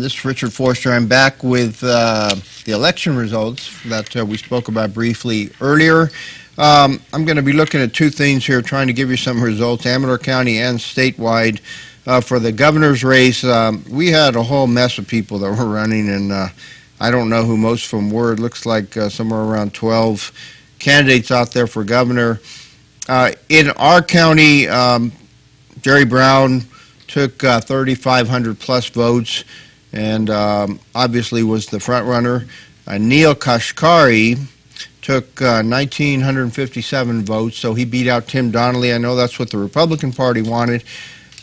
This is Richard Forster. I'm back with the election results that we spoke about briefly earlier. I'm going to be looking at two things here, trying to give you some results, Amador County and statewide. For the governor's race, we had a whole mess of people that were running, and I don't know who most of them were. It looks like somewhere around 12 candidates out there for governor. In our county, Jerry Brown took 3,500 plus votes and obviously was the front runner. Neil Kashkari took 1,957 votes, so he beat out Tim Donnelly. I know that's what the Republican Party wanted,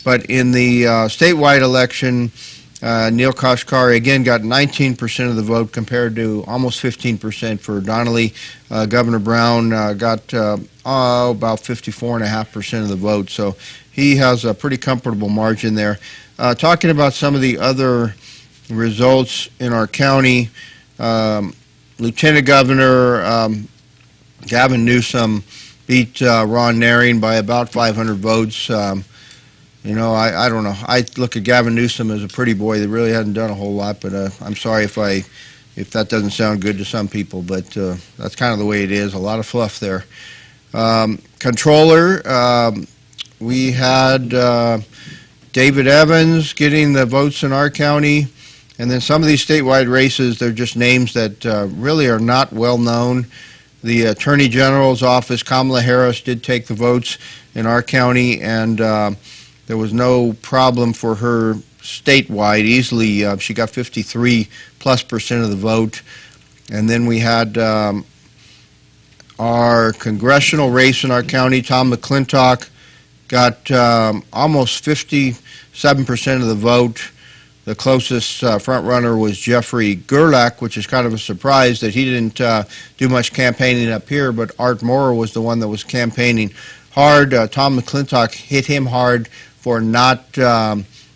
but in the statewide election, Neil Kashkari again got 19% of the vote compared to almost 15% for Donnelly. Governor Brown got about 54.5% of the vote, so he has a pretty comfortable margin there. Talking about some of the other results in our county, Lieutenant Governor Gavin Newsom beat Ron Naring by about 500 votes. You know, I don't know. I look at Gavin Newsom as a pretty boy that really hasn't done a whole lot, but I'm sorry if that doesn't sound good to some people, but that's kind of the way it is. A lot of fluff there. Controller, we had David Evans getting the votes in our county, and then some of these statewide races, they're just names that really are not well known. The Attorney General's office, Kamala Harris, did take the votes in our county, and there was no problem for her statewide. Easily, she got 53+% of the vote. And then we had our congressional race in our county. Tom McClintock got almost 57% of the vote. The closest front runner was Jeffrey Gerlach, which is kind of a surprise that he didn't do much campaigning up here, but Art Moore was the one that was campaigning hard. Tom McClintock hit him hard for not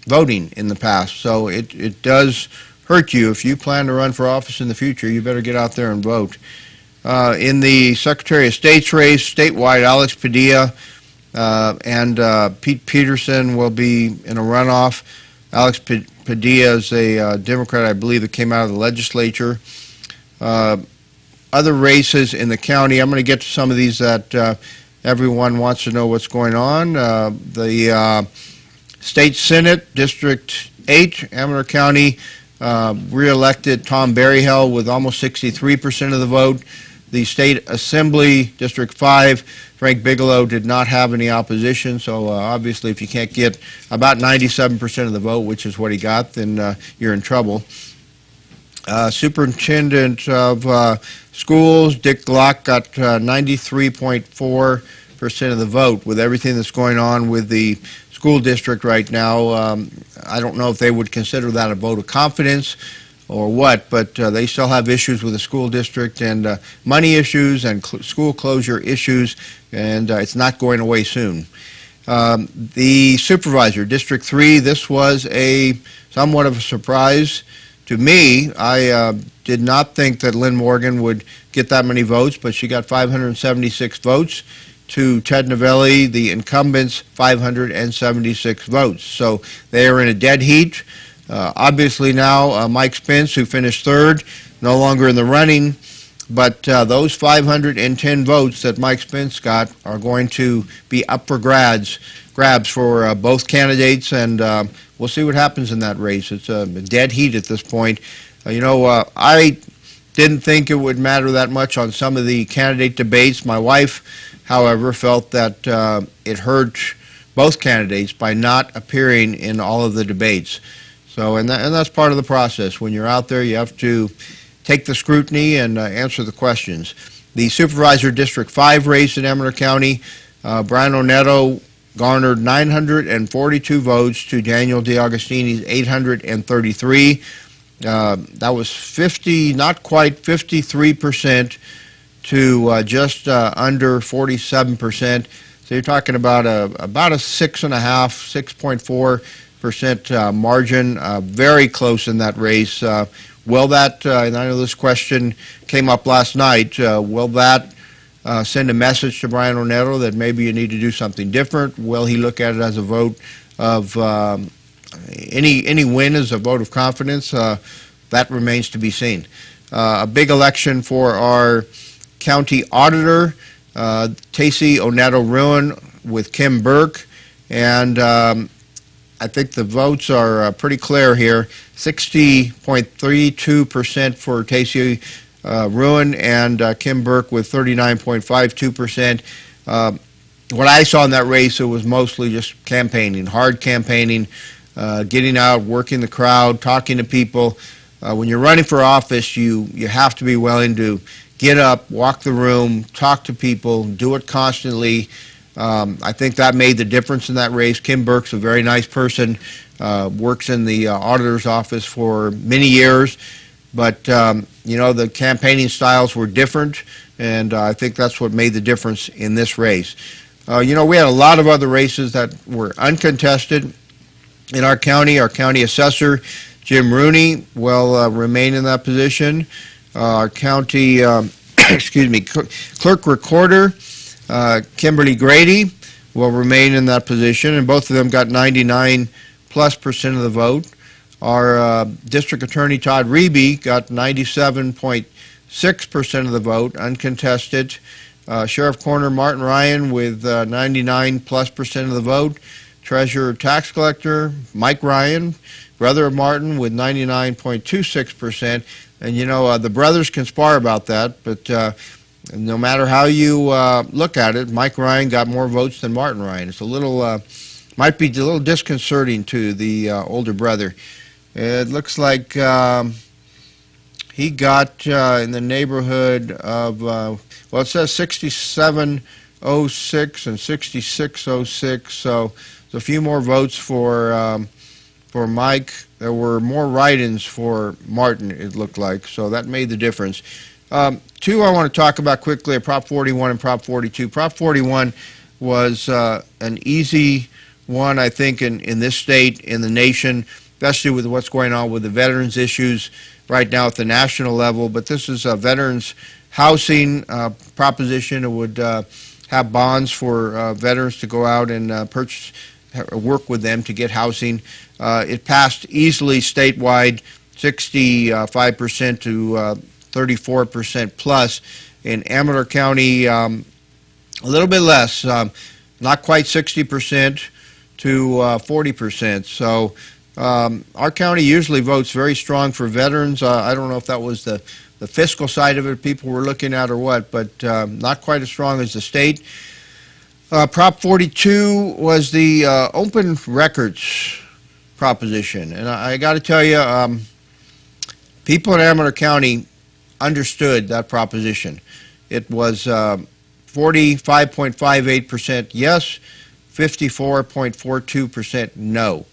voting in the past. So it does hurt you. If you plan to run for office in the future, you better get out there and vote. In the Secretary of State's race, statewide, Alex Padilla and Pete Peterson will be in a runoff. Alex Padilla is a Democrat, I believe, that came out of the legislature. Other races in the county, I'm going to get to some of these that everyone wants to know what's going on. The State Senate, District 8, Amador County, re-elected Tom Berryhill with almost 63% of the vote. The State Assembly, District 5, Frank Bigelow did not have any opposition, so obviously if you can't get about 97% of the vote, which is what he got, then you're in trouble. Superintendent of Schools, Dick Glock, got 93.4% of the vote. With everything that's going on with the school district right now, I don't know if they would consider that a vote of confidence or what, but they still have issues with the school district and money issues and school closure issues, and it's not going away soon. The supervisor, District 3, this was somewhat of a surprise to me. I did not think that Lynn Morgan would get that many votes, but she got 576 votes to Ted Novelli, the incumbent's 576 votes. So they are in a dead heat. Obviously now Mike Spence, who finished third, no longer in the running, but those 510 votes that Mike Spence got are going to be up for grabs for both candidates, and we'll see what happens in that race. It's a dead heat at this point. I didn't think it would matter that much on some of the candidate debates. My wife, however, felt that it hurt both candidates by not appearing in all of the debates. So, and that's part of the process. When you're out there, you have to take the scrutiny and answer the questions. The Supervisor District 5 race in Amador County, Brian Onetto garnered 942 votes to Daniel DeAugustini's 833. That was 50, not quite 53% to just under 47%. So you're talking about a 6.4% margin, very close in that race. Will that, and I know this question came up last night, will that send a message to Brian Onetto that maybe you need to do something different? Will he look at it as a vote of any win is a vote of confidence. That remains to be seen. A big election for our county auditor, Tacey Oneto-Ruin with Kim Burke, and I think the votes are pretty clear here. 60.32% for Tacey Ruin and Kim Burke with 39.52%. What I saw in that race, it was mostly just campaigning, hard campaigning, getting out, working the crowd, talking to people. When you're running for office, you have to be willing to get up, walk the room, talk to people, do it constantly. I think that made the difference in that race. Kim Burke's a very nice person, works in the auditor's office for many years, but the campaigning styles were different, and I think that's what made the difference in this race. We had a lot of other races that were uncontested in our county. Our county assessor, Jim Rooney, will remain in that position. Our county, clerk recorder, Kimberly Grady, will remain in that position, and both of them got 99+% of the vote. Our district attorney, Todd Reby, got 97.6% of the vote, uncontested. Sheriff Coroner Martin Ryan with 99+% of the vote. Treasurer tax collector Mike Ryan, brother of Martin, with 99.26%. And the brothers can spar about that, but no matter how you look at it, Mike Ryan got more votes than Martin Ryan. It's might be a little disconcerting to the older brother. It looks like he got in the neighborhood of, it says 6706 and 6606, so a few more votes for Mike. There were more write-ins for Martin, it looked like, so that made the difference. Two I want to talk about quickly are Prop 41 and Prop 42. Prop 41 was an easy one, I think, in this state, in the nation, especially with what's going on with the veterans issues right now at the national level. But this is a veterans housing proposition. It would have bonds for veterans to go out and work with them to get housing. It passed easily statewide, 65% to 34% plus. In Amador County, a little bit less, not quite 60% to 40%. So our county usually votes very strong for veterans. I don't know if that was the fiscal side of it people were looking at or what, but not quite as strong as the state. Prop 42 was the open records proposition, and I got to tell you, people in Amador County understood that proposition. It was 45.58% yes, 54.42% no.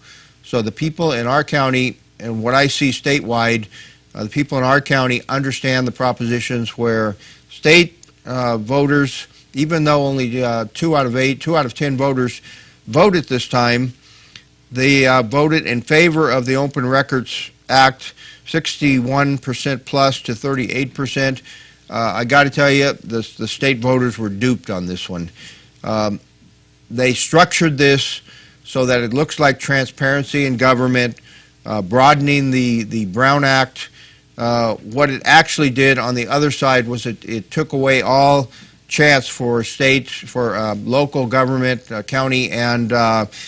So the people in our county, and what I see statewide, the people in our county understand the propositions where state voters, even though only 2 out of 10 voters voted this time, they voted in favor of the Open Records Act, 61% plus to 38%. I got to tell you, the state voters were duped on this one. They structured this so that it looks like transparency in government, broadening the Brown Act. What it actually did on the other side was it took away all chance for states, for local government, county and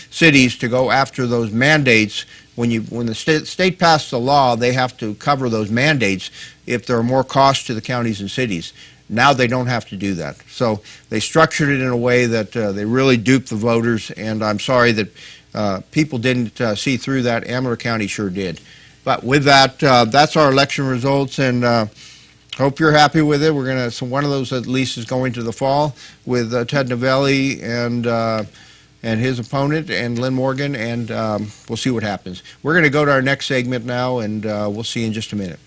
cities to go after those mandates. When the state passed the law, they have to cover those mandates if there are more costs to the counties and cities. Now they don't have to do that. So they structured it in a way that they really duped the voters, and I'm sorry that people didn't see through that. Amador County sure did. But with that, that's our election results, and hope you're happy with it. We're going to, so one of those at least is going to the fall with Ted Novelli and his opponent and Lynn Morgan, and we'll see what happens. We're going to go to our next segment now, and we'll see you in just a minute.